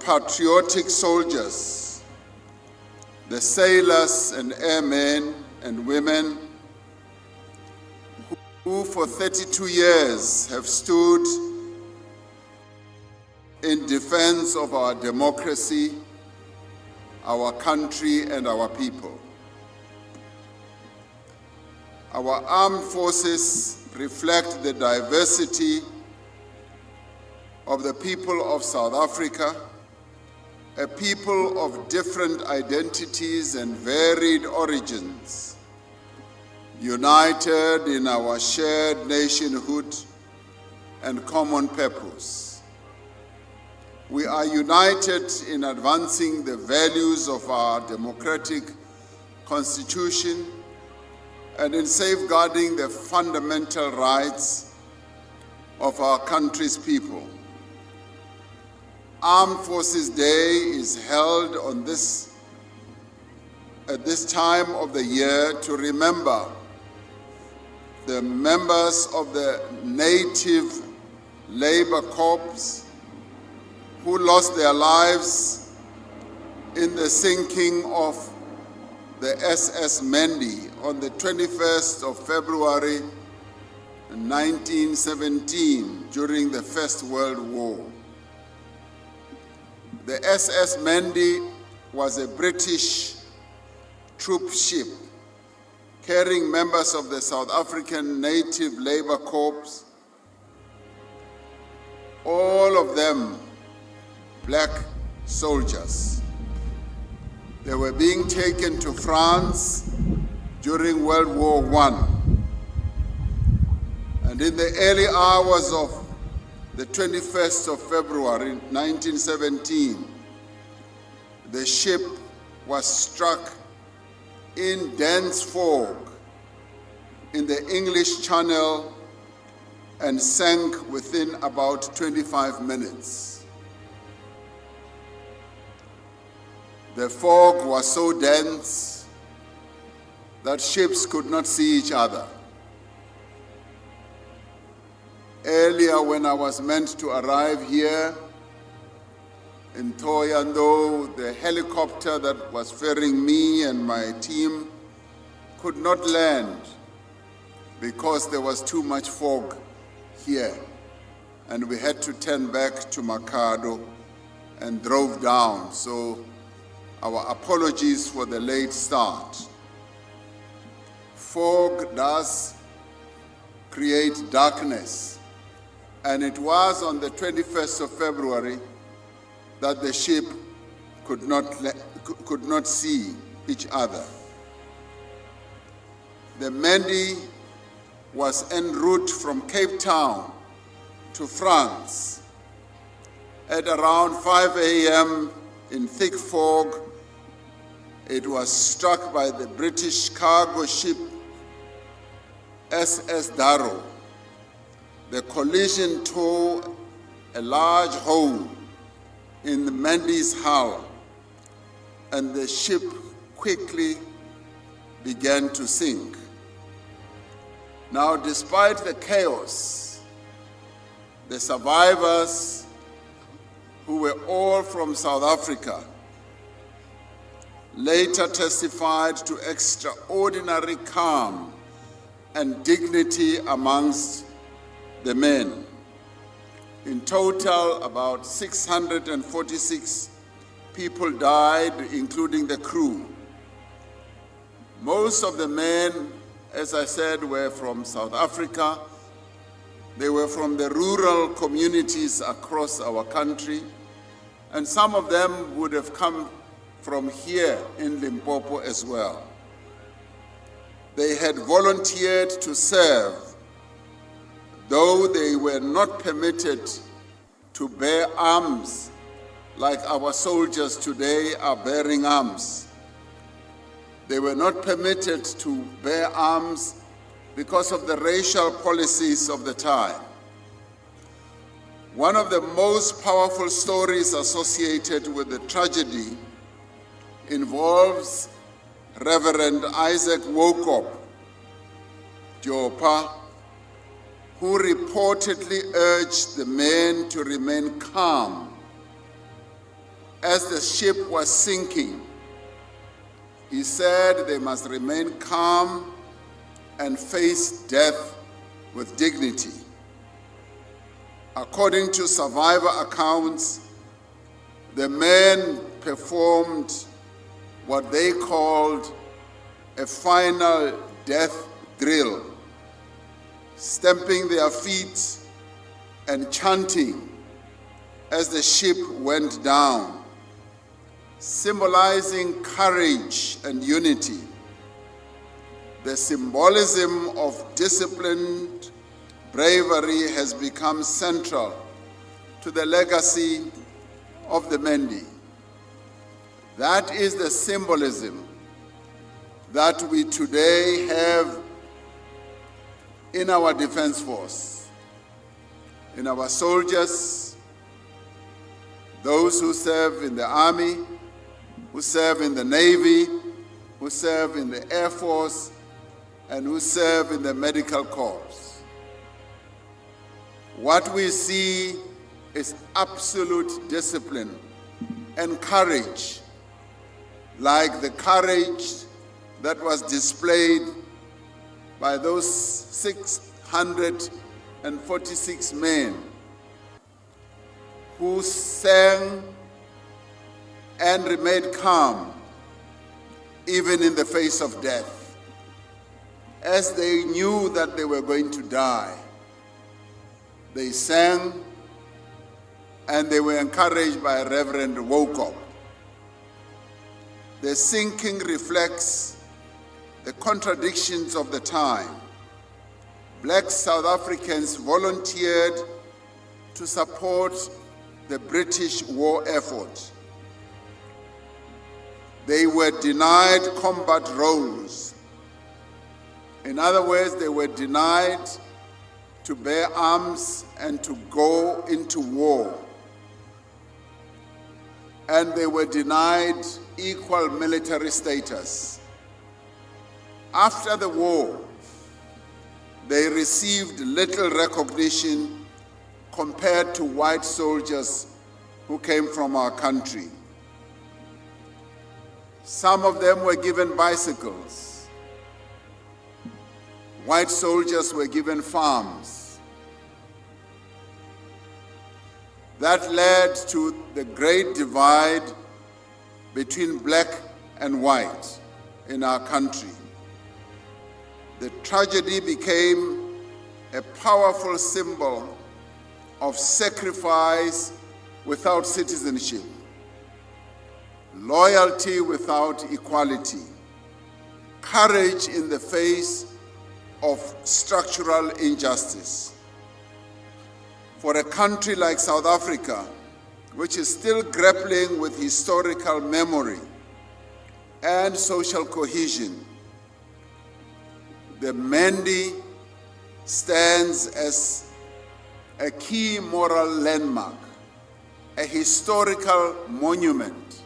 patriotic soldiers, the sailors and airmen and women who for 32 years have stood in defense of our democracy, our country, and our people. Our armed forces reflect the diversity of the people of South Africa, a people of different identities and varied origins, united in our shared nationhood and common purpose. We are united in advancing the values of our democratic constitution and in safeguarding the fundamental rights of our country's people. Armed Forces Day is held at this time of the year to remember the members of the Native Labor Corps who lost their lives in the sinking of the SS Mendi on the 21st of February 1917 during the First World War. The SS Mendi was a British troop ship carrying members of the South African Native Labor Corps, all of them black soldiers. They were being taken to France during World War I. And in the early hours of the 21st of February 1917, the ship was struck in dense fog in the English Channel and sank within about 25 minutes. The fog was so dense that ships could not see each other. Earlier, when I was meant to arrive here in Thohoyandou, the helicopter that was ferrying me and my team could not land because there was too much fog here, and we had to turn back to Makado and drove down. So our apologies for the late start. Fog does create darkness, and it was on the 21st of February that the ship could not see each other. The Mendi was en route from Cape Town to France. At around 5 a.m. in thick fog, it was struck by the British cargo ship SS Darrow. The collision tore a large hole in the Mendi's hull, and the ship quickly began to sink. Now, despite the chaos, the survivors, who were all from South Africa, later testified to extraordinary calm and dignity amongst the men. In total, about 646 people died, including the crew. Most of the men, as I said, were from South Africa. They were from the rural communities across our country, and some of them would have come from here in Limpopo as well. They had volunteered to serve, though they were not permitted to bear arms like our soldiers today are bearing arms. They were not permitted to bear arms because of the racial policies of the time. One of the most powerful stories associated with the tragedy involves Reverend Isaac Wokop Jopa, who reportedly urged the men to remain calm as the ship was sinking, he said they must remain calm and face death with dignity. According to survivor accounts, the men performed what they called a final death drill, stamping their feet and chanting as the ship went down, symbolizing courage and unity. The symbolism of disciplined bravery has become central to the legacy of the Mendi. That is the symbolism that we today have in our defense force, in our soldiers, those who serve in the army, who serve in the Navy, who serve in the Air Force, and who serve in the medical corps. What we see is absolute discipline and courage, like the courage that was displayed by those 646 men who sang and remained calm even in the face of death, as they knew that they were going to die. They sang and they were encouraged by Reverend Wokop. The sinking reflects the contradictions of the time. Black South Africans volunteered to support the British war effort. They were denied combat roles. In other words, they were denied to bear arms and to go into war. And they were denied equal military status. After the war, they received little recognition compared to white soldiers who came from our country. Some of them were given bicycles. White soldiers were given farms. That led to the great divide between black and white in our country. The tragedy became a powerful symbol of sacrifice without citizenship, loyalty without equality, courage in the face of structural injustice. For a country like South Africa, which is still grappling with historical memory and social cohesion, the Mendi stands as a key moral landmark, a historical monument.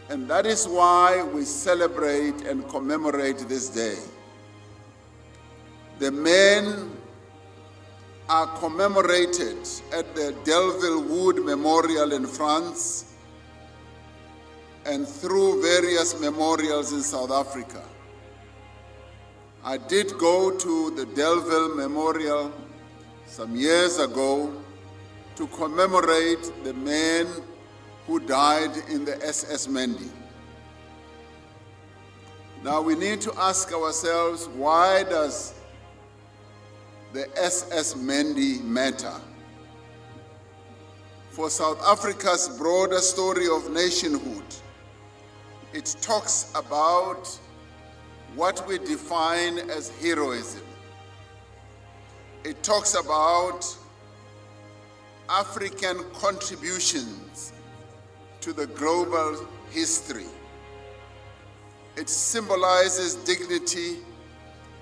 And that is why we celebrate and commemorate this day. The men are commemorated at the Delville Wood Memorial in France and through various memorials in South Africa. I did go to the Delville Memorial some years ago to commemorate the men who died in the SS Mendi. Now we need to ask ourselves, why does the SS Mendi matter? For South Africa's broader story of nationhood, it talks about what we define as heroism. It talks about African contributions to the global history. It symbolizes dignity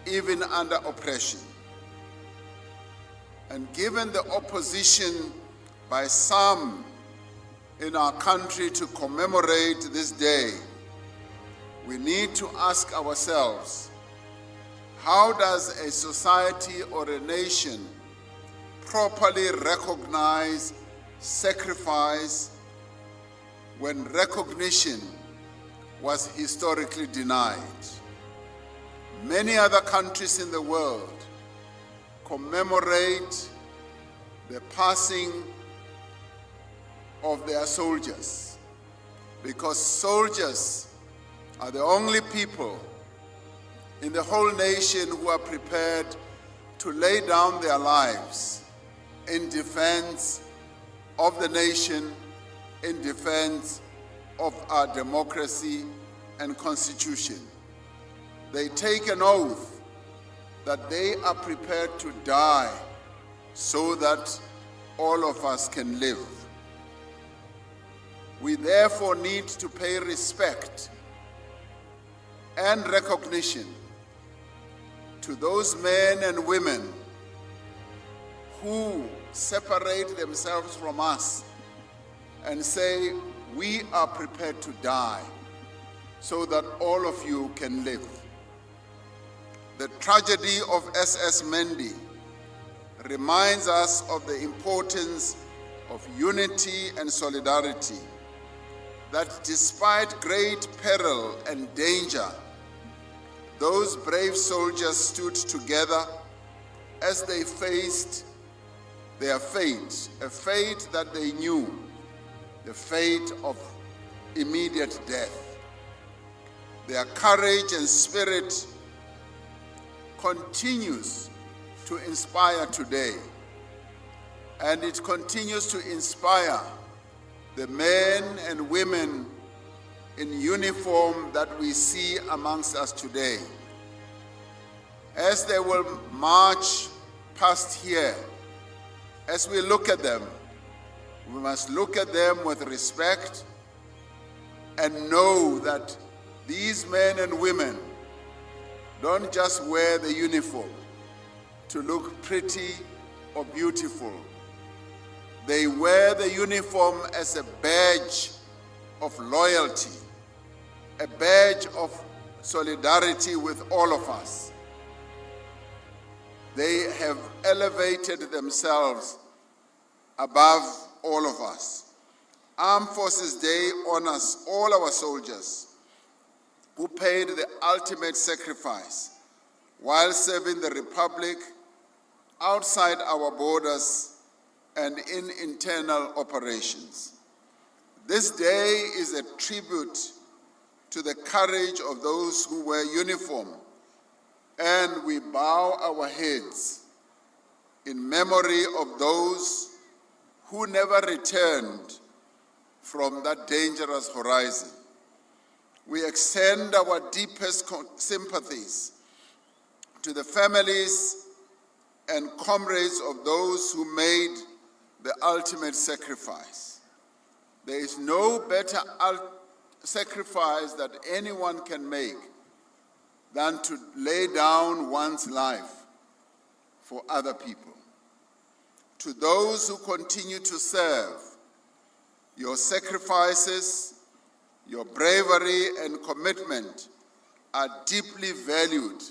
even under oppression. And given the opposition by some in our country to commemorate this day, we need to ask ourselves, how does a society or a nation properly recognize sacrifice when recognition was historically denied. Many other countries in the world commemorate the passing of their soldiers, because soldiers are the only people in the whole nation who are prepared to lay down their lives in defense of the nation, in defense of our democracy and constitution. They take an oath that they are prepared to die so that all of us can live. We therefore need to pay respect and recognition to those men and women who separate themselves from us and say, we are prepared to die so that all of you can live. The tragedy of SS Mendi reminds us of the importance of unity and solidarity, that despite great peril and danger, those brave soldiers stood together as they faced their fate, a fate that they knew, the fate of immediate death. Their courage and spirit continues to inspire today, and it continues to inspire the men and women in uniform that we see amongst us today. As they will march past here, as we look at them, we must look at them with respect and know that these men and women don't just wear the uniform to look pretty or beautiful. They wear the uniform as a badge of loyalty, a badge of solidarity with all of us. They have elevated themselves above all of us. Armed Forces Day honors all our soldiers who paid the ultimate sacrifice while serving the Republic outside our borders and in internal operations. This day is a tribute to the courage of those who wear uniform, and we bow our heads in memory of those who never returned from that dangerous horizon. We extend our deepest sympathies to the families and comrades of those who made the ultimate sacrifice. There is no better sacrifice that anyone can make than to lay down one's life for other people. To those who continue to serve, your sacrifices, your bravery and commitment are deeply valued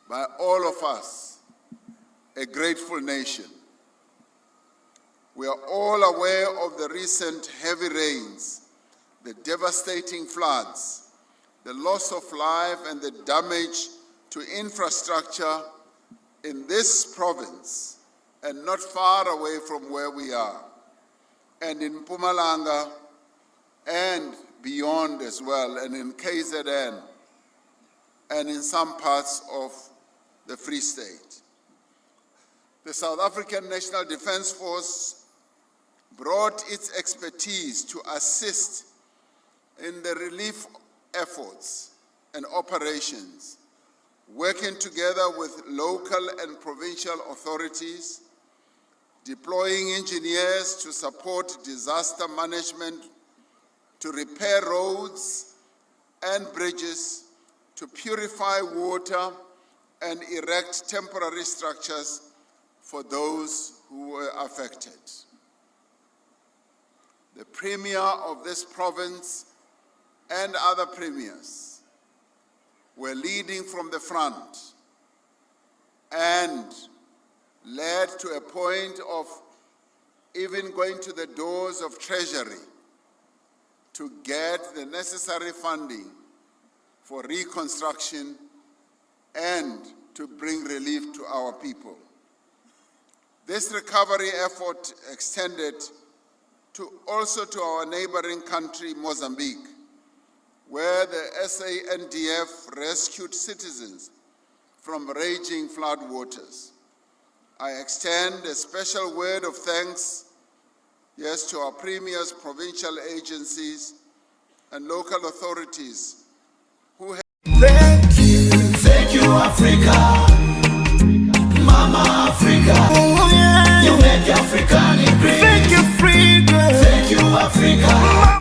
by all of us, a grateful nation. We are all aware of the recent heavy rains, the devastating floods, the loss of life and the damage to infrastructure in this province and not far away from where we are, and in Mpumalanga and beyond as well, and in KZN and in some parts of the Free State. The South African National Defence Force brought its expertise to assist in the relief efforts and operations, working together with local and provincial authorities, deploying engineers to support disaster management, to repair roads and bridges, to purify water and erect temporary structures for those who were affected. The Premier of this province and other premiers were leading from the front and led to a point of even going to the doors of Treasury to get the necessary funding for reconstruction and to bring relief to our people. This recovery effort extended also to our neighboring country, Mozambique, where the SANDF rescued citizens from raging floodwaters. I extend a special word of thanks, yes, to our premiers, provincial agencies, and local authorities who have... Thank you, Africa, Mama Africa.